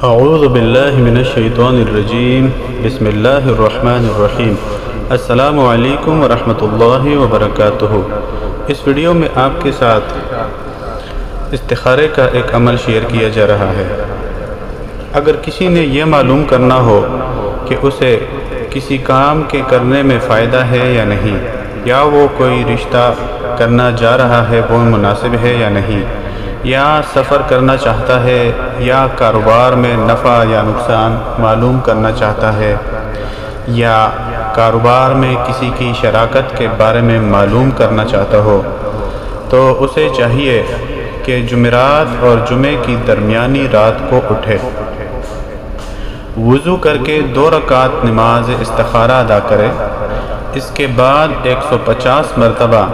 اعوذ باللہ من الشیطان الرجیم بسم اللہ الرحمن الرحیم۔ السلام علیکم ورحمۃ اللہ وبرکاتہ۔ اس ویڈیو میں آپ کے ساتھ استخارے کا ایک عمل شیئر کیا جا رہا ہے۔ اگر کسی نے یہ معلوم کرنا ہو کہ اسے کسی کام کے کرنے میں فائدہ ہے یا نہیں، یا وہ کوئی رشتہ کرنا جا رہا ہے وہ مناسب ہے یا نہیں، یا سفر کرنا چاہتا ہے، یا کاروبار میں نفع یا نقصان معلوم کرنا چاہتا ہے، یا کاروبار میں کسی کی شراکت کے بارے میں معلوم کرنا چاہتا ہو، تو اسے چاہیے کہ جمعرات اور جمعے کی درمیانی رات کو اٹھے، وضو کر کے 2 رکعت نماز استخارہ ادا کرے۔ اس کے بعد 150 مرتبہ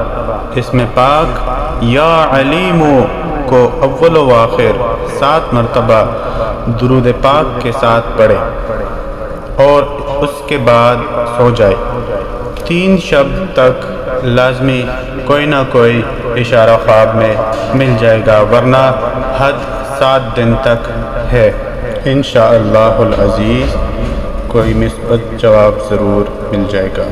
اسم پاک یا علیم کو اول و آخر 7 مرتبہ درود پاک کے ساتھ پڑھے اور اس کے بعد سو جائے۔ 3 شب تک لازمی کوئی نہ کوئی اشارہ خواب میں مل جائے گا، ورنہ حد 7 دن تک ہے۔ انشاءاللہ العزیز کوئی مثبت جواب ضرور مل جائے گا۔